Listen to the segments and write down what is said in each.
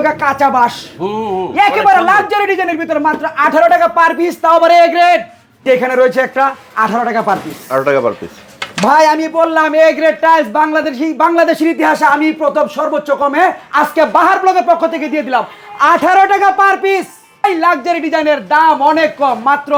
লোকা কাঁচা বাঁশ একেবারে লাক্সারি ডিজাইনের ভিতরে মাত্র 18 টাকা পার পিস, তাও আবার এ গ্রেড। এখানে রয়েছে একটা 18 টাকা পার পিস। 18 টাকা পার পিস ভাই আমি বললাম এ গ্রেড টাইলস বাংলাদেশের ইতিহাসে আমি প্রথম সর্বোচ্চ কমে আজকে বাহার ব্লগের পক্ষ থেকে দিয়ে দিলাম 18 টাকা পার পিস। এই লাক্সারি ডিজাইনের দাম অনেক কম, মাত্র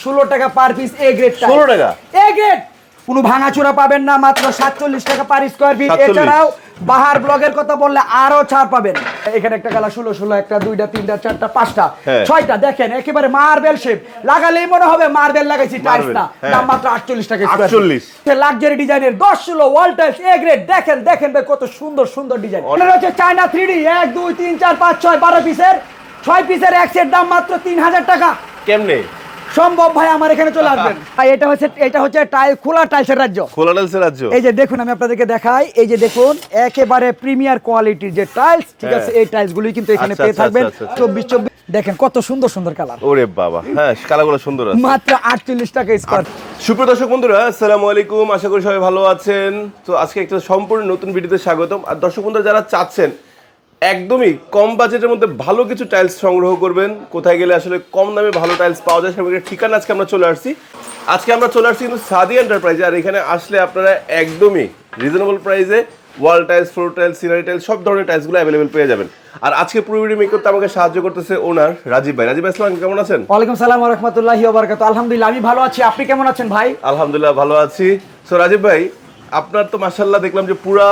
16 টাকা পার পিস এ গ্রেড টাইলস। 16 টাকা এ গ্রেড, কোনো ভাঙাচোরা পাবেন না, মাত্র 47 টাকা পার স্কয়ার ফিট। 47 এছাড়াও বাহার ব্লগের কথা বললে আরো ছাড় পাবেন। এখানে একটা কালার 16 একটা 2টা 3টা 4টা 5টা 6টা, দেখেন একেবারে মার্বেল শেপ, লাগালেই মনে হবে মার্বেল লাগাইছি, টাইলস না। দাম মাত্র 48 টাকা স্কয়ার ফিট। লাক্সারি ডিজাইনের 10-16 ওয়াল টাইলস এ গ্রেড। দেখেন দেখেন ভাই কত সুন্দর সুন্দর ডিজাইন। এটা হচ্ছে চায়না 3D 1 2 3 4 5 6 12 পিসের 6 পিসের এক সেট, দাম মাত্র 3000 টাকা। কেমনে সম্ভব ভাই? আমার এখানে চলে আসবেন ভাই। এটা হচ্ছে খোলা টাইলসের রাজ্য, খোলা টাইলসের রাজ্য। এই যে দেখুন আমি আপনাদেরকে দেখাই, এই যে দেখুন একেবারে প্রিমিয়ার কোয়ালিটির যে টাইলস, ঠিক আছে, এই টাইলসগুলোই কিন্তু এখানে পেয়ে থাকবেন। 24 দেখেন কত সুন্দর সুন্দর কালার। ওরে বাবা, হ্যাঁ কালারগুলো সুন্দর আছে। মাত্র 48 টাকা স্কয়ার। সুপ্রিয় দর্শক বন্ধুরা, আসসালামু আলাইকুম, আশা করি সবাই ভালো আছেন। তো আজকে একটা সম্পূর্ণ নতুন ভিডিওতে স্বাগতম। আর দর্শক বন্ধুরা যারা চাচ্ছেন একদমই কম বাজেটের মধ্যে ভালো কিছু টাইলস সংগ্রহ করবেন, কোথায় গেলে আসলে কম দামে ভালো টাইলস পাওয়া যায় সেরকম একটা ঠিকানা আজকে আমরা চলে আসছি। আমরা চলে আসছি কিন্তু সাদি এন্টারপ্রাইজে। আর এখানে আসলে আপনারা একদমই রিজনেবল প্রাইসে wall tiles, floor tiles, scenery tiles সব ধরনের টাইলসগুলো অ্যাভেলেবেল পেয়ে যাবেন। আর আজকে পুরো ভিডিও মেক করতে আমাকে সাহায্য করতেছে ওনার রাজীব ভাই। রাজীব ভাই আসসালাম, কেমন আছেন? ওয়ালাইকুম সালাম ওয়া রাহমাতুল্লাহি ওয়া বারাকাতুহু। আলহামদুলিল্লাহ আমি ভালো আছি, আপনি কেমন আছেন ভাই? আলহামদুলিল্লাহ ভালো আছি। সো রাজীব ভাই, আপনার তো মাশাআল্লাহ দেখলাম যে পুরা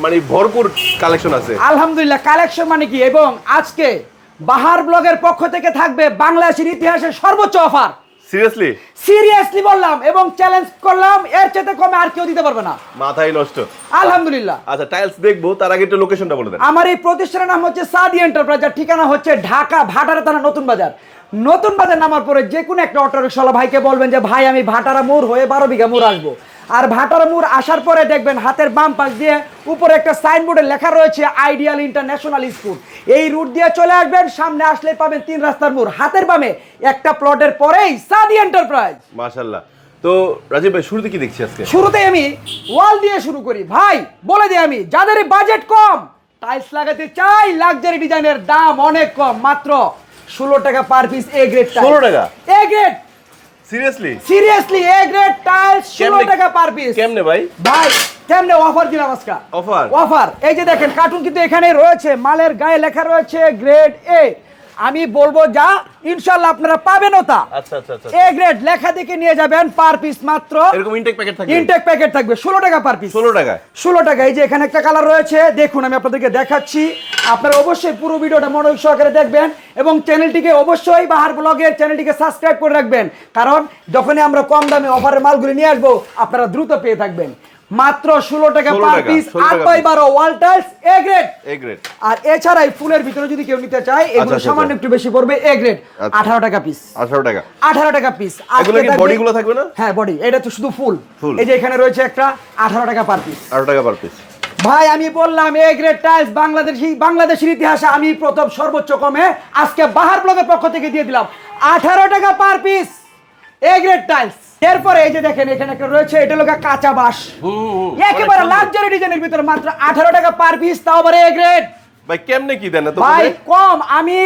মানে ভরপুর কালেকশন আছে। আলহামদুলিল্লাহ, কালেকশন মানে কি, এবং আজকে বাহার ব্লগের পক্ষ থেকে থাকবে বাংলাদেশের ইতিহাসের সর্বোচ্চ অফার। সিরিয়াসলি বললাম এবং চ্যালেঞ্জ করলাম, এর চেয়ে কমে আর কেউ দিতে পারবে না। মাথায় নষ্ট। আলহামদুলিল্লাহ। আচ্ছা টাইলস দেখবো, তার আগে একটু লোকেশনটা বলে দেন। আমার এই প্রতিষ্ঠানের নাম হচ্ছে সাদি এন্টারপ্রাইজ, আর ঠিকানা হচ্ছে ঢাকা ভাটারা থানা নতুন বাজার। নতুন বাজার নামার পরে যে কোনো একটা অটো রিকশাওয়ালা ভাইকে বলবেন যে ভাই আমি ভাটারা মোড় হয়ে 12 বিঘা মোড় আসবো। আর ভাটারা মোড় আসার পরে দেখবেন হাতের বাম পাশ দিয়ে উপরে একটা সাইনবোর্ডে লেখা রয়েছে আইডিয়াল ইন্টারন্যাশনাল স্কুল। এই রুট দিয়ে চলে আসবেন, সামনে আসলে পাবেন 3 রাস্তার মোড়, হাতের বামে একটা প্লটের পরেই সাদি এন্টারপ্রাইজ। মাশাআল্লাহ। তো রাজীব ভাই শুরুতে কি দেখছি আজকে? শুরুতে আমি ওয়াল দিয়ে শুরু করি ভাই। বলে দিই আমি, যাদের বাজেট কম টাইলস লাগাতে চাই, লাক্সারি ডিজাইনের দাম অনেক কম, মাত্র 16 টাকা পার পিস এ গ্রেড টাইলস। 16 টাকা A grade, seriously A grade tiles 16 টাকা পার পিস। কেমনে ভাই? ভাই কেমনে অফার দিলাম আজকে। অফার এই যে দেখেন, কার্টুন কিন্তু এখানে রয়েছে, মালের গায়ে লেখা রয়েছে গ্রেড এ। আমি বলবো যা ইনশাআল্লাহ আপনারা পাবেনও তা। আচ্ছা আচ্ছা আচ্ছা, এ গ্রেড লেখা দেখে নিয়ে যাবেন, পার পিস মাত্র এরকম ইনটেক প্যাকেট থাকবে। ইনটেক প্যাকেট থাকবে 16 টাকা পার পিস। 16 টাকা 16 টাকা। এই যে এখানে একটা কালার রয়েছে, দেখুন আমি আপনাদেরকে দেখাচ্ছি। আপনারা অবশ্যই পুরো ভিডিওটা মনোযোগ সহকারে দেখবেন এবং চ্যানেলটিকে অবশ্যই বাহার ব্লগের চ্যানেলটিকে সাবস্ক্রাইব করে রাখবেন, কারণ যখনই আমরা কম দামে অফারের মালগুলি নিয়ে আসবো আপনারা দ্রুত পেয়ে থাকবেন। মাত্র 16 টাকা per piece 8x12 wall tiles A grade. আর এছাড়া এই ফুলের ভিতরে যদি কেউ নিতে চায় এগুলো সামান্য একটু বেশি পড়বে, এ গ্রেড 18 টাকা পিস। 18 টাকা পিস। এগুলো কি বডিগুলো থাকবে না? হ্যাঁ বডি, এটা তো শুধু ফুল। এই যে এখানে রয়েছে একটা 18 টাকা পার পিস। 18 টাকা পার পিস। ভাই আমি বললাম এ গ্রেড টাইলস বাংলাদেশের ইতিহাসে আমি প্রথম সর্বোচ্চ কমে আজকে বাহার ব্লগের পক্ষ থেকে দিয়ে দিলাম 18 টাকা পার পিস এ গ্রেড টাইলস। এরপরে এই যে দেখেন এখানে একটা রয়েছে, এটা লোকা কাঁচা বাঁশ একেবারে লাক্সারি ডিজাইনের ভিতরে মাত্র 18 টাকা পার পিস, তাও আবার এ গ্রেড। ভাই কেমনে কি দেন এত ভাই কম? আমি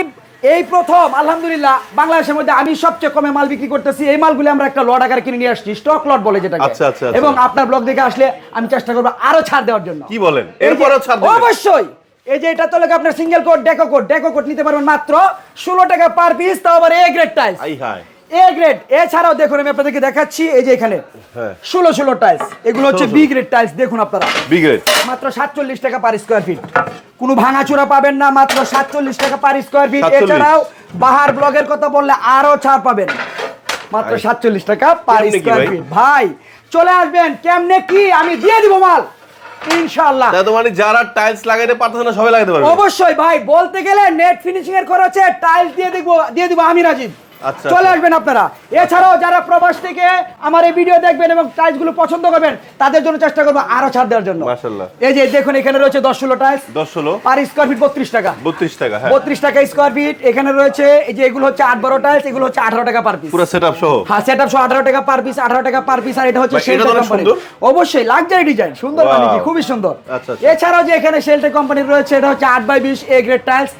এই প্রথম আলহামদুলিল্লাহ বাংলাদেশের মধ্যে আমি সবচেয়ে কমে মাল বিক্রি করতেছি। এই মালগুলো আমরা একটা লট আকারে কিনে নিয়ে আসছি, স্টক লট বলে যেটাকে। আচ্ছা আচ্ছা। এবং আপনার ব্লগ দেখে আসলে আমি চেষ্টা করব আরো ছাড় দেওয়ার জন্য। কি বলেন? এরপরও ছাড় দিবেন? অবশ্যই। এই যে এটা তো লাগে আপনার সিঙ্গেল কোড ডেকো কোড নিতে পারবেন মাত্র 16 টাকা পার পিস, তাও আবার এ গ্রেড টাইলস। আই হাই এ গ্রেড। এছাড়াও দেখুন আমি আপনাদেরকে দেখাচ্ছি, এই যে এখানে 16 টাইলস, এগুলো হচ্ছে বি গ্রেড টাইলস। দেখুন আপনারা বি গ্রেড মাত্র 47 টাকা পার স্কয়ার ফিট, কোনো ভাঙাচোরা পাবেন না, মাত্র 47 টাকা পার স্কয়ার ফিট। এছাড়াও বাহার ব্লগের কথা বললে আরো ছাড় পাবেন, মাত্র 47 টাকা পার স্কয়ার ফিট। ভাই চলে আসবেন, কেমনে কি আমি দিয়ে দিব মাল ইনশাআল্লাহ। তাই তো মানে যারা টাইলস লাগাইতে পারতেছে না সবাই লাগাতে পারবে? অবশ্যই ভাই, বলতে গেলে নেট ফিনিশিং এর খরচে টাইলস দিয়ে দিব আমি রাজীব। আচ্ছা, চলে আচ্ছা। আসবেন আপনারা। এছাড়াও যারা প্রবাস থেকে আমার এই ভিডিও দেখবেন এবং টাইলস গুলো পছন্দ করবেন তাদের জন্য চেষ্টা করবো আরো ছাড় দেওয়ার জন্য। মাশাআল্লাহ। এই যে দেখুন এখানে রয়েছে 10-16 টাইলস, 10-16 পার স্কয়ার ফিট 32 টাকা। 32 টাকা, হ্যাঁ 32 টাকা স্কয়ার ফিট। এখানে রয়েছে এই যে এগুলো হচ্ছে 8-12 টাইলস, এগুলো হচ্ছে 18 টাকা পার পিস। পুরো সেটআপ সহ। হ্যাঁ সেটআপ সহ 18 টাকা পার পিস, 18 টাকা পার পিস। আর এটা হচ্ছে ভাই, এটা শেলটে তো অনেক কোম্পানি, সুন্দর। অবশ্যই লাক্সারি ডিজাইন, সুন্দর মানে কি, খুবই সুন্দর। আচ্ছা, আচ্ছা। এছাড়াও যে এখানে শেলটে কোম্পানির রয়েছে, এটা হচ্ছে 8x20 এ গ্রেড টাইলস।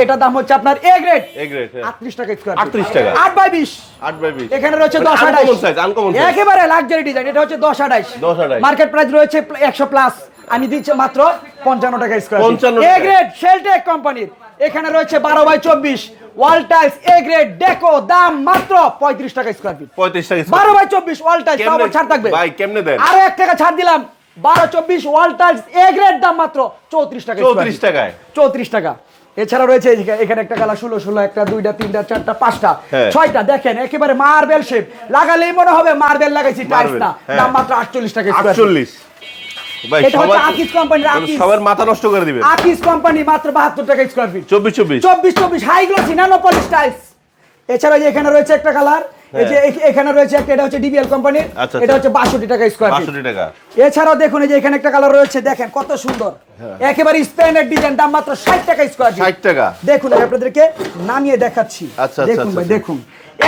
এটা দাম হচ্ছে আপনার এ গ্রেড এ গ্রেড, হ্যাঁ 38 টাকা স্কয়ার 38 টাকা। 8x20। 8/20 এখানে রয়েছে মানে 10-28, আনকমন সাইজ। একেবারে লাক্সারি ডিজাইন। এটা হচ্ছে 10-28, 10-28 মার্কেট প্রাইস রয়েছে 100 প্লাস, আমি দিচ্ছি মাত্র 55 টাকা স্কয়ার 55 এ টাকা। গ্রেড শেলটেক কোম্পানির। এখানে রয়েছে 12x24 wall tiles A grade ডেকো, দাম মাত্র 35 টাকা স্কয়ার ফিট। 35 টাকা। 12x24 ওয়াল টাইলস, তাও আবার ছাড় থাকবে ভাই কেমনে দেন? আরো 1 টাকা ছাড় দিলাম। 12x24 wall tiles A grade, দাম মাত্র 34 টাকা। 34 টাকায়। 34 টাকা। এছাড়া রয়েছে এখানে একটা কালার 16-16, একটা 2টা 3টা 4টা 5টা হ্যাঁ। 6টা, দেখেন একেবারে মার্বেল শেপ, লাগালেই মনে হবে মার্বেল লাগাইছি, টাইলস মার্বেল, না। হ্যাঁ। দাম মাত্র 48 টাকা স্কয়ার ফিট। 48। ভাই এটা হচ্ছে আকিস কোম্পানির, আকিস সবার মাথা নষ্ট করে দিবেন। আকিস কোম্পানি, মাত্র 72 টাকা square feet. 24 24 high glossy nano polish tiles. এছাড়া যে এখানে রয়েছে একটা কালার, এই যে এখানে রয়েছে একটা, এটা হচ্ছে ডিবিএল কোম্পানির, আচ্ছা, এটা হচ্ছে 62 টাকা স্কয়ার ফিট। 62 টাকা। এছাড়াও দেখুন এই যে এখানে একটা কালার রয়েছে, দেখেন কত সুন্দর, একেবারে স্পেনের ডিজাইন, দাম মাত্র 60 টাকা স্কয়ার ফিট। 60 টাকা। দেখুন আমি আপনাদেরকে নামিয়ে দেখাচ্ছি। আচ্ছা, দেখুন আচ্ছা, ভাই, আচ্ছা। দেখুন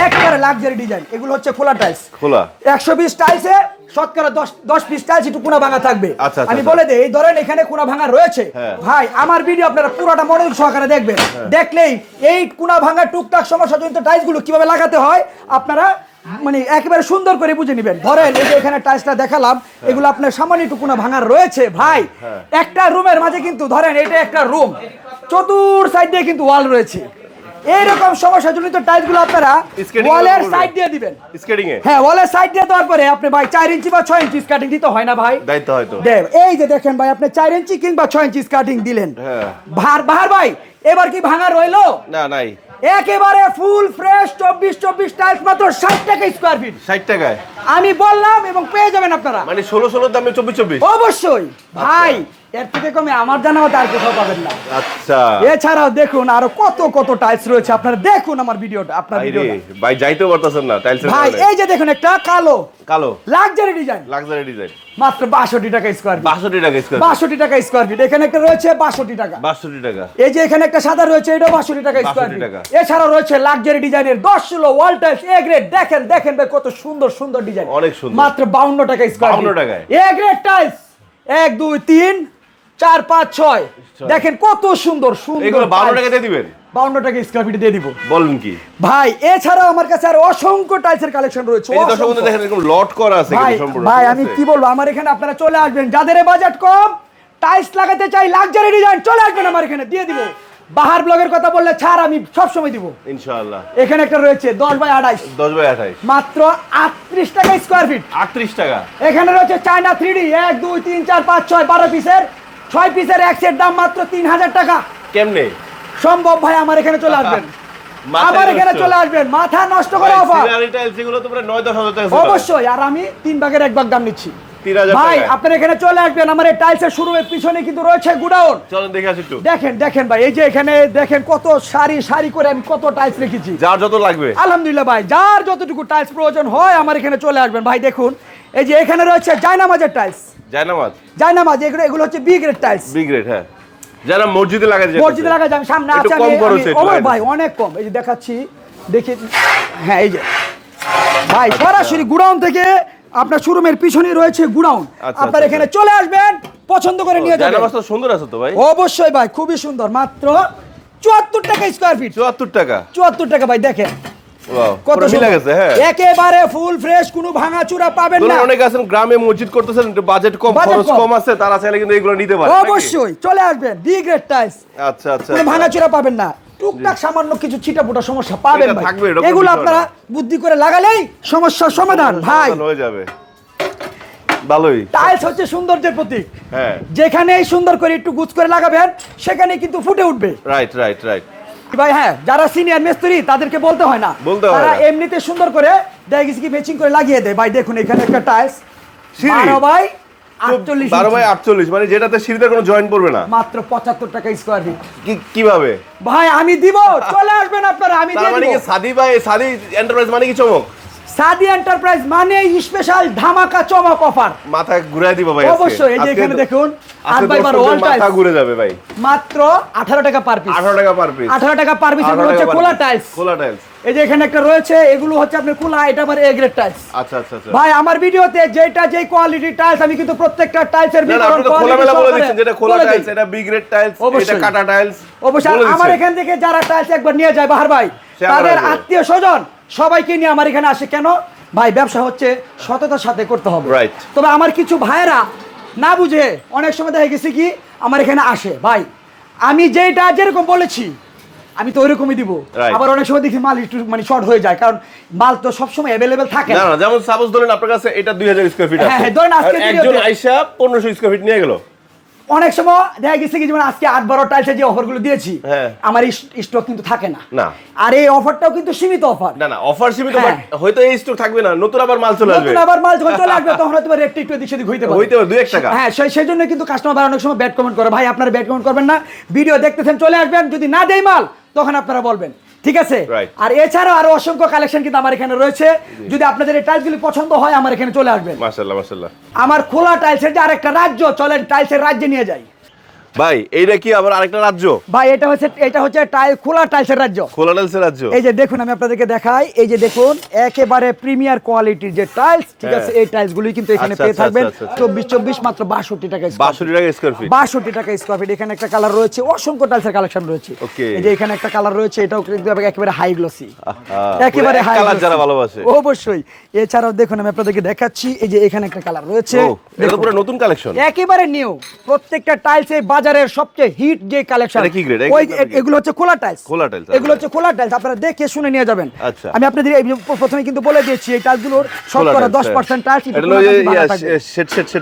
একেবারে লাক্সারি ডিজাইন। এগুলো হচ্ছে খোলা টাইলস, খোলা। 120 টাইলসে শতকরা 10 পিস টাইলস একটু কোনা ভাঙা থাকবে। আচ্ছা, আচ্ছা, আমি আচ্ছা। বলে দেই, এই ধরেন এখানে কোনা ভাঙা রয়েছে, হ্যাঁ। ভাই আমার ভিডিও আপনারা পুরোটা মনোযোগ সহকারে দেখবেন, দেখলেই এই কোনা ভাঙা টুকটাক সমস্যা জনিত টাইলস গুলো কিভাবে লাগাতে হয় আপনারা মানে একেবারে সুন্দর করে বুঝে নেবেন। ধরেন এই যে এখানে টাইলসটা দেখালাম, এগুলো আপনার সামান্য একটু কোনা ভাঙা রয়েছে ভাই। একটা রুমের মাঝে কিন্তু ধরেন এটা একটা রুম, চতুর সাইড দিয়ে কিন্তু ওয়াল রয়েছে। এইরকম সমস্যা জনিত টাইলস গুলো আপনারা Skating ওয়ালের করবেন। সাইড দিয়ে দিবেন। স্কেটিং এ হ্যাঁ, ওয়ালের সাইড দিয়ে দেওয়ার পরে আপনি ভাই 4 ইঞ্চি বা 6 ইঞ্চি স্কার্টিং দিতে হয় না ভাই? দায়িত্ব হয়তো। দেব, এই যে দেখেন ভাই, আপনি 4 ইঞ্চি কিংবা 6 ইঞ্চি স্কার্টিং দিলেন, হ্যাঁ। বাহার ভাই এবার কি ভাঙা রইলো? না নাই। একেবারে ফুল ফ্রেশ 24 টাইলস মাত্র 60 টাকা স্কয়ার ফিট। 60 টাকায়। আমি বললাম এবং পেয়ে যাবেন আপনারা। মানে 16 দামে 24। অবশ্যই ভাই, এর থেকে কমে আমার জানা মতো আর কোথাও পাবেন না। আচ্ছা। এছাড়াও দেখুন আরো কত কত টাইলস রয়েছে, আপনারা দেখুন আমার ভিডিওটা, আপনার ভাই রে, ভিডিওটা ভাই যাইতে পারতাছেন না টাইলসের ভাই। কারণে। এই যে দেখুন একটা কালো কালো লাক্সারি ডিজাইন, লাক্সারি ডিজাইন, মাত্র 62 টাকা স্কয়ার ফিট। 62 টাকা স্কয়ার। 62 টাকা স্কয়ার ফিট। এখানে একটা রয়েছে 62 টাকা। 62 টাকা। এই যে এখানে একটা সাদা রয়েছে, এটাও 62 টাকা স্কয়ার 62 ফিট। টাকা। এছাড়াও রয়েছে লাক্সারি ডিজাইনের 10-16 ওয়াল টাইলস এ গ্রেড, দেখেন দেখেন ভাই কত সুন্দর সুন্দর ডিজাইন, অনেক সুন্দর। মাত্র 52 টাকা স্কয়ার ফিট। 52 টাকায়। এ গ্রেড টাইলস 1 2 3 4 5 6, দেখেন কত সুন্দর সুন্দর। এগুলো 52 টাকা দিয়ে দিবেন? 52 টাকা স্কয়ার ফিট দিয়ে দিব বলেন কি ভাই। এছাড়াও আমার কাছে আর অসংখ্য টাইলসের কালেকশন রয়েছে, এই যে দর্শক বন্ধু অসংখ্য। দেখেন এরকম লট করা আছে ভাই কিন্তু সম্পূর্ণ। ভাই ঠিক আমি আছে? কি বলবো, আমার এখানে আপনারা চলে আসবেন, যাদের বাজেট কম টাইলস লাগাতে চাই লাক্সারি ডিজাইন, চলে আসবেন আমার এখানে, দিয়ে দিব। বাহার ব্লগের কথা বললে ছাড় আমি সব সময় দিব। ইনশাআল্লাহ। এখানে একটা রয়েছে 10x28, 10/28 মাত্র 38 টাকা স্কয়ার ফিট। 38 টাকা। এখানে রয়েছে চায়না 3D 1 2 3 4 5 6 12 পিসের, 6 পিসের এক সেট, দাম মাত্র 3000 টাকা। কেমনে সম্ভব ভাই, আমার এখানে চলে আসবেন, মাথায় আমার এখানে নষ্ট। চলে আসবেন, মাথা নষ্ট করে অফার। সিনারি টাইলস এগুলো তো প্রায় 9-10 হাজার টাকা। অবশ্যই, আর আমি 3 ভাগের 1 ভাগ দাম নিচ্ছি 3000 ভাই। টাকা। আপনার এখানে চলে আসবেন, আমার এই টাইলসের শুরুর পিছনে কিন্তু রয়েছে গুডাউন। চলেন দেখে আসি একটু। দেখেন দেখেন ভাই, এই যে এখানে দেখেন কত সারি সারি করে আমি কত টাইলস রেখেছি। যার যত লাগবে। আলহামদুলিল্লাহ ভাই, যার যতটুকু টাইলস প্রয়োজন হয় আমার এখানে চলে আসবেন ভাই। দেখুন এই যে এখানে রয়েছে জায়নামাজের টাইলস, জায়নামাজ। জায়নামাজ এগুলো হচ্ছে B grade tiles, B grade, হ্যাঁ। যারা মসজিদে লাগাতে যায়। মসজিদে লাগা যাবে, সামনে একটু আছে কম খরচে, একটু লাগাই ভাই অনেক কম। এই যে দেখাচ্ছি, দেখি, হ্যাঁ এই যে ভাই সরাসরি গুডাউন থেকে আপনার শোরুমের পিছনেই রয়েছে গুডাউন। আচ্ছা, আপনার আচ্ছা, এখানে চলে আসবেন, পছন্দ করে নিয়ে যাবেন। জায়নামাজ তো সুন্দর আছে তো ভাই। অবশ্যই ভাই, খুবই সুন্দর, মাত্র 74 টাকা স্কয়ার ফিট। 74 টাকা। 74 টাকা ভাই, দেখেন ওয়াও, কত পুরো মিলে গেছে, হ্যাঁ। একেবারে ফুল ফ্রেশ, কোনো ভাঙাচুরা পাবেন ধরুন না। অনেক আছেন গ্রামে মসজিদ করতেছেন, একটু বাজেট কম, বাজেট খরচ কম। কম আছে, তারা চাইলে কিন্তু এগুলো নিতে পারে। নাকি? অবশ্যই চলে আসবেন, ডি গ্রেড টাইলস, আচ্ছা আচ্ছা। কোনো ভাঙাচুরা পাবেন না। টুকটাক সামান্য কিছু ছিটাফোটা সমস্যা পাবেন এটা ভাই, থাকবে, এরকম এগুলো বিষয় আপনারা না। বুদ্ধি করে লাগালেই সমস্যার সমাধান ভাই। সমাধান হয়ে যাবে। ভালোই। টাইলস হচ্ছে সৌন্দর্যের প্রতীক, হ্যাঁ। যেখানেই সুন্দর করে একটু গুছ করে লাগাবেন সেখানে কিন্তু ফুটে উঠবে রাইট রাইট রাইট। ভাই। হ্যাঁ, যারা সিনিয়র মিস্ত্রি তাদেরকে বলতে হয় না, বলতে হয় তারা না। এমনিতে সুন্দর করে দেখি ম্যাচিং করে লাগিয়ে দেয় ভাই। দেখুন এখানে একটা টাইলস সিঁড়ি। 12 বাই 48 12 বাই 48 মানে যেটাতে সিঁড়িতে কোনো জয়েন্ট পড়বে না, মাত্র 75 টাকা স্কয়ার ফিট। কিভাবে ভাই আমি দিব, চলে আসবেন আপনারা, আমি তার দিয়ে মানে দিব। কি সাদি এন্টারপ্রাইজ মানে কি চমক? সাদি এন্টারপ্রাইজ মানে স্পেশাল ধামাকা চমক অফার। মাথা ঘুরাই দিব ভাই অবশ্যই, এই যে এখানে দেখুন 8x12 ওয়াল টাইলস, মাথা ঘুরে যাবে ভাই। মাত্র 18 টাকা পার পিস। 18 টাকা পার পিস। 18 টাকা পার পিস। এগুলো হচ্ছে কোলা টাইলস। কোলা টাইলস। এই যে এখানে একটা রয়েছে, এগুলো হচ্ছে আপনার কোলা, এটা আবার এ গ্রেড টাইলস। আচ্ছা আচ্ছা আচ্ছা ভাই আমার ভিডিওতে যেই কোয়ালিটি টাইলস, আমি কিন্তু প্রত্যেকটা টাইলসের না, বিবরণ আপনি তো খোলামেলা বলে দিচ্ছেন, যেটা খোলা বলে দিই। টাইলস, এটা বি গ্রেড টাইলস, এটা অবশ্যই। কাটা টাইলস। অবশ্যই বলে আমার দিচ্ছেন। এখান থেকে যারা টাইলস একবার নিয়ে যায় বাহার ভাই, সে আমার তাদের আসবে। আত্মীয় স্বজন সবাইকে নিয়ে আমার এখানে আসে। কেন ভাই? ব্যবসা হচ্ছে সততার সাথে করতে হবে। Right. তবে আমার কিছু ভাইয়েরা না বুঝে অনেক সময় দেখা গেছে কি আমার এখানে আসে, ভাই আমি যেটা যেরকম বলেছি আমি তো ওইরকমই দিব। Right. আবার অনেক সময় দেখি মাল একটু মানে শর্ট হয়ে যায়, কারণ মাল তো সবসময় অ্যাভেলেবেল থাকে না না। না, যেমন সাপোজ ধরেন আপনার কাছে এটা 2000 স্কয়ার ফিট হ্যাঁ, আছে, হ্যাঁ, ধরেন আজকে আর একজন ভিডিওতে- আইসা 1500 স্কয়ার ফিট নিয়ে গেল। অনেক সময় দেখা গেছে কি যেমন আজকে 8-12 টাইলসের যে অফারগুলো দিয়েছি, হ্যাঁ। আমার স্টক কিন্তু থাকে না। না। আর এই অফারটাও কিন্তু সীমিত অফার। না না, অফার সীমিত, হ্যাঁ। বাট হয়তো এই স্টক থাকবে না, নতুন আবার মাল চলে আসবে। নতুন আবার মাল যখন চলে আসবে তখন হয়তো রেটটা একটু এদিক সেদিক হইতে পারে। 2-1 টাকা। হ্যাঁ, সেই জন্য কিন্তু কাস্টমার অনেক সময় ব্যাড কমেন্ট করে। ভাই আপনারা ব্যাড কমেন্ট করবেন না, ভিডিও দেখতেছেন চলে আসবেন, যদি না দেই মাল তখন আপনারা বলবেন, ঠিক আছে? Right. আর এছাড়াও আরো অসংখ্য কালেকশন কিন্তু আমার এখানে রয়েছে। যদি আপনাদের এই টাইলসগুলি পছন্দ হয় আমার এখানে চলে আসবেন। মাশাআল্লাহ মাশাআল্লাহ। আমার খোলা টাইলসের যে আরেকটা রাজ্য, চলেন টাইলসের রাজ্যে নিয়ে যাই। ভাই এইটা কি আবার আরেকটা রাজ্য? ভাই এটা হচ্ছে খোলা টাইলসের রাজ্য। খোলা টাইলসের রাজ্য। এই যে দেখুন, আমি আপনাদেরকে দেখাই, এই যে দেখুন একেবারে প্রিমিয়ার কোয়ালিটির যে টাইলস, ঠিক আছে? এই টাইলস গুলি কিন্তু এখানে আচ্ছা, পেয়ে আচ্ছা, থাকবেন আচ্ছা, আচ্ছা। 24 মাত্র 62 টাকা স্কয়ার 62 টাকা স্কয়ার ফিট। 62 টাকা স্কয়ার ফিট। এখানে একটা কালার রয়েছে, অসংখ্য টাইলসের কালেকশন রয়েছে। Okay. এই যে এখানে একটা কালার রয়েছে, এটাও কিন্তু একেবারে হাই গ্লসি, আহা, একেবারে পুরো এক হাই কালার যারা ভালোবাসে। অবশ্যই। এছাড়াও দেখুন আমি আপনাদেরকে দেখাচ্ছি, এই যে এখানে একটা কালার রয়েছে, ও, এটা তো পুরো নতুন কালেকশন। একেবারে নিউ। প্রত্যেকটা টাইলস এই বাজারের সবচেয়ে হিট যে কালেকশন, এটা কি grade? ওই এগুলো হচ্ছে খোলা টাইলস। খোলা টাইলস, এগুলো হচ্ছে খোলা টাইলস, আপনারা দেখে শুনে নিয়ে যাবেন। আচ্ছা। আমি আপনাদের এই প্রথমে কিন্তু বলে দিয়েছি এই টাইলসগুলোর খোলা শতকরা টাইলস, 10% টাইলস এটা হলো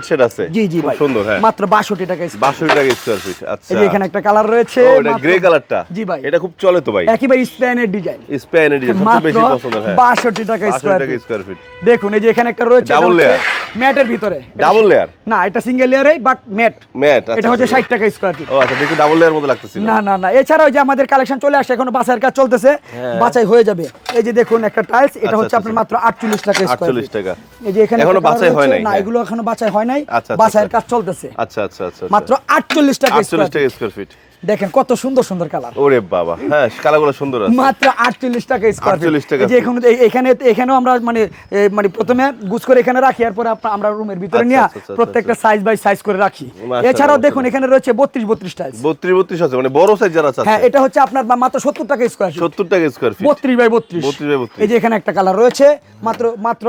শেড আছে। জি জি খুব ভাই, সুন্দর। হ্যাঁ, মাত্র 62 টাকা স্কয়ার। 62 টাকা স্কয়ার ফিট। আচ্ছা, এই যে এখানে একটা কালার রয়েছে, ও, এটা গ্রে কালারটা। জি ভাই, এটা খুব চলে তো ভাই, একেবারে স্প্যানের ডিজাইন, স্পেনের ডিজাইন সবচেয়ে মাত্র বেশি পছন্দ। হ্যাঁ, 62 টাকা 62 স্কয়ার টাকা ফিট। Square feet. দেখুন এই যে এখানে একটা রয়েছে, Double layer? ম্যাটের ভিতরে। Double layer? না, এটা সিঙ্গেল লেয়ারই বাট ম্যাট। ম্যাট। এটা হচ্ছে 60 টাকা স্কয়ার ফিট। ও আচ্ছা, দেখি ডাবল লেয়ার মতো লাগতেছিল। না না না, এছাড়াও যে আমাদের কালেকশন চলে আসে, এখনো বাছাইয়ের কাজ চলতেছে, হ্যাঁ। বাছাই হয়ে যাবে। এই যে দেখুন একটা টাইলস, এটা আচ্ছা, হচ্ছে আচ্ছা, আপনার মাত্র 48 টাকা স্কয়ার 48 টাকা। এই যে এখানে এখনো একটা বাছাই colour হয় রয়েছে। নাই, না, হ্যাঁ। এগুলো এখনো বাছাই হয় নাই, আচ্ছা, আচ্ছা, বাছাইয়ের আচ্ছা। কাজ চলতেছে। আচ্ছা আচ্ছা আচ্ছা, মাত্র 48 টাকা 48 স্কয়ার টাকা স্কয়ার ফিট। দেখেন কত সুন্দর সুন্দর কালার, ওরে বাবা, হ্যাঁ কালারগুলো সুন্দর আছে। মাত্র 48 টাকা স্কয়ার 48 টাকা এই যে এখানেও আমরা মানে প্রথমে গুছ করে এখানে রাখি, এরপর আমরা রুমের ভিতরে আচ্ছা, নিয়ে আচ্ছা, আচ্ছা, প্রত্যেকটা সাইজ বাই সাইজ করে রাখি। মাশাআল্লাহ, এছাড়াও দেখুন মাশাআল্লাহ। এখানে রয়েছে 32 টাইলস। 32 আছে, মানে বড় সাইজ যারা চাচ্ছে। হ্যাঁ, এটা হচ্ছে আপনার মাত্র 70 টাকা স্কয়ার ফিট। 70 টাকা স্কয়ার ফিট। 32 বাই 32। 32 বাই 32। এই যে এখানে একটা কালার রয়েছে, মাত্র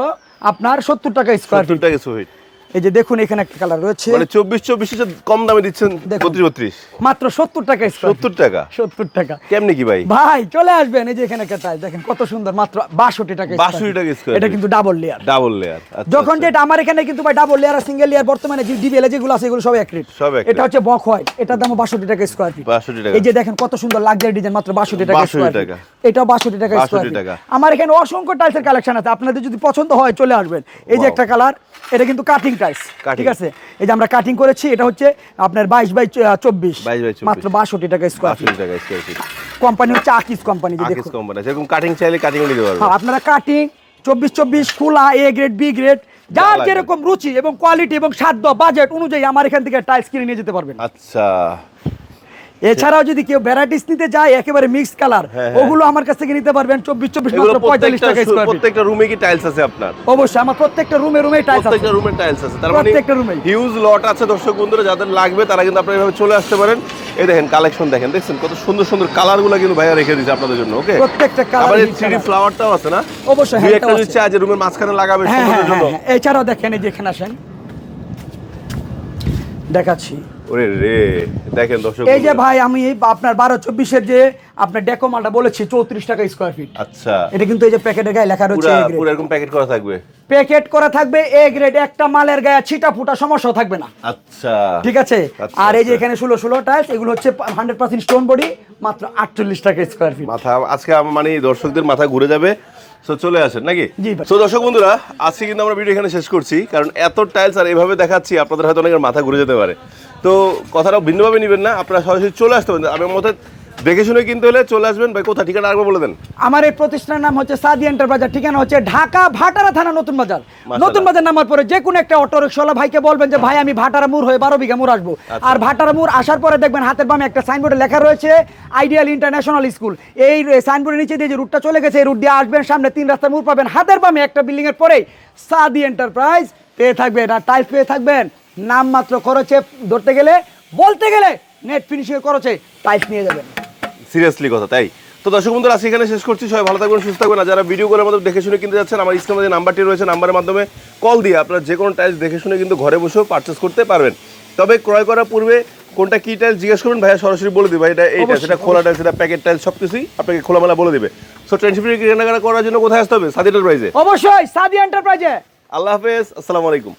আপনার 70 টাকা স্কয়ার 70 ফিট। টাকা স্কয়ার ফিট। এই যে দেখুন এখানে একটা কালার রয়েছে, মানে 24 এর কম দামে দিচ্ছেন দেখুন। 32। মাত্র 70 টাকা স্কয়ার ফিট। 70 টাকা? 70 টাকা। কেমনে কি ভাই? ভাই চলে আসবেন, এই যে এখানে একটা টাইল দেখেন কত সুন্দর, মাত্র 62 টাকা স্কয়ার 62 টাকা ফিট। স্কয়ার এটা ফিট। কিন্তু ডাবল লেয়ার। Double layer. যখন যেটা আমার এখানে কিন্তু ভাই ডাবল লেয়ার আর সিঙ্গেল লেয়ার বর্তমানে যে ডিবিএল যেগুলো আছে এগুলো সব এক রেট। সব এক এটা হচ্ছে বক হোয়াইট, এটার দাম 62 টাকা স্কয়ার ফিট। 62 টাকা। এই যে দেখেন কত সুন্দর লাক্সারি ডিজাইন, মাত্র 62 টাকা 62 স্কয়ার ফিট। টাকা। এটাও 62 টাকা স্কয়ার 62 ফিট। টাকা। আমার এখানে অসংখ্য টাইলসের কালেকশন আছে, আপনাদের যদি পছন্দ হয় চলে আসবেন। এই যে Wow. একটা কালার, এটা কিন্তু কাটিং টাইলস, Cutting। ঠিক আছে? এই যে আমরা কাটিং করেছি, এটা হচ্ছে আপনার 22 বাই 24, 22 বাই 24। মাত্র 62 টাকা স্কয়ার ফিট। 62 টাকা স্কয়ার ফিট। কোম্পানি হচ্ছে আকিস কোম্পানি। যে আকিস দেখুন, কোম্পানি, যেরকম কাটিং চাইলে কাটিং নিতে পারবে। হ্যাঁ, আপনারা কাটিং 24 খোলা, এ গ্রেড, বি গ্রেড, যার লাগবে। যেরকম রুচি এবং কোয়ালিটি এবং সাধ্য বাজেট অনুযায়ী আমার এখান থেকে টাইলস কিনে নিয়ে যেতে পারবেন। আচ্ছা, এছাড়াও যদি কেউ ভ্যারাইটিস নিতে যায় একেবারে মিক্স কালার, হ্যাঁ, ওগুলো আমার কাছ থেকে নিতে পারবেন 24 এগুলো মাত্র 45 টাকা স্কয়ার ফিট। প্রত্যেকটা রুমে কি টাইলস আছে আপনার? অবশ্যই আমার প্রত্যেকটা রুমে টাইলস আছে। প্রত্যেকটা রুমে টাইলস আছে, তার মানে প্রত্যেকটা রুমেই। হিউজ লট আছে। দর্শক বন্ধুরা যাদের লাগবে তারা কিন্তু আপনারা এভাবে চলে আসতে পারেন। এই দেখেন কালেকশন দেখেন, দেখছেন কত সুন্দর সুন্দর কালারগুলো কিন্তু ভাইয়া রেখে দিয়েছে আপনাদের জন্য। ওকে, প্রত্যেকটা কালার। আবার এই 3D ফ্লাওয়ারটাও আছে না? অবশ্যই, দুই হ্যাঁ, একটা এটাও যদি আছে। চায় যে রুমের মাঝখানে লাগাবে হ্যাঁ, হ্যাঁ, সুন্দরের জন্য। হ্যাঁ, হ্যাঁ। এছাড়াও দেখেন এই যে এখানে আসেন, দেখাচ্ছি। ওরে রে, দেখেন দর্শক এই যে বন্ধুরা। ভাই আমি আপনার 12-24 যে আপনার ডেকো মালটা বলেছি 34 টাকা স্কয়ার ফিট। আচ্ছা, এটা কিন্তু এই যে প্যাকেটের গায়ে লেখা রয়েছে পুরা এ গ্রেড। পুরা এরকম প্যাকেট করা থাকবে। প্যাকেট করা থাকবে এ গ্রেড, একটা মালের গায়ে ছিটা ফুটা সমস্যা থাকবে না। আচ্ছা, ঠিক আছে? আচ্ছা, আর এই যে আচ্ছা। এখানে 16 টাইলস, এগুলো হচ্ছে 100% স্টোন বডি, মাত্র 48 টাকা স্কয়ার ফিট। মাথা আজকে মানে দর্শকদের মাথা ঘুরে যাবে। সো চলে আসেন নাকি? জি ভাই। সো দর্শক বন্ধুরা, আজকে কিন্তু আমরা ভিডিও এখানে শেষ করছি, কারণ এত টাইলস আর এইভাবে দেখাচ্ছি আপনাদের হয়তো অনেকের মাথা ঘুরে যেতে পারে। তো কথাটা ভিন্নভাবে নেবেন না, আপনারা সরাসরি চলে আসতে পারেন। আমার মতে দেখে শুনে কিনতে হলে চলে আসবেন। ভাই কোথা, ঠিকানা আরেকবার বলে দেন। আমার এই প্রতিষ্ঠানের নাম হচ্ছে সাদি এন্টারপ্রাইজ, ঠিকানা হচ্ছে ঢাকা ভাটারা থানা নতুন বাজার। মাশাআল্লাহ। নতুন বাজার নামার পরে যে কোনো একটা অটো রিকশাওয়ালা ভাইকে বলবেন যে ভাই আমি ভাটারা মোড় হয়ে 12 বিঘা মোড় আসবো। আর ভাটারা মোড় আসার পরে দেখবেন হাতের বামে একটা সাইনবোর্ডে লেখা রয়েছে আইডিয়াল ইন্টারন্যাশনাল স্কুল। এই সাইনবোর্ডের নিচে দিয়ে যে রুটটা চলে গেছে, এই রুট দিয়ে আসবেন, সামনে 3 রাস্তা মোড় পাবেন, হাতের বামে একটা বিল্ডিং এর পরেই সাদি এন্টারপ্রাইজ পেয়ে থাকবেন। আর টাইলস পেয়ে থাকবেন নাম মাত্র খরচে, ধরতে গেলে বলতে গেলে নেট ফিনিশিং খরচে টাইলস নিয়ে যাবেন। সিরিয়াসলি কথা তাই। তো দর্শক বন্ধুরা, আজকে এখানে শেষ করছি। সবাই ভালো থাকবেন, সুস্থ থাকবেন। আর যারা ভিডিও করে আমাদের দেখে শুনে কিনতে যাচ্ছেন, আমার স্ক্রিনে যে নাম্বারটি রয়েছে, নাম্বারের মাধ্যমে কল দিয়ে আপনারা যে কোনো টাইলস দেখে শুনে কিন্তু ঘরে বসেও পারচেস করতে পারবেন। তবে ক্রয় করার পূর্বে কোনটা কি টাইলস জিজ্ঞেস করবেন, ভাইয়া সরাসরি বলে দিবে এটা এই টাইলস, এটা খোলা টাইলস, এটা প্যাকেট টাইলস, সব কিছুই আপনাকে খোলামেলা বলে দিবে। সো টেনশন ফ্রি কেনাকাটা করার জন্য কোথায় আসতে হবে? সাদি এন্টারপ্রাইজে। অবশ্যই সাদি এন্টারপ্রাইজে। আল্লাহ হাফেজ, আসসালামু আলাইকুম।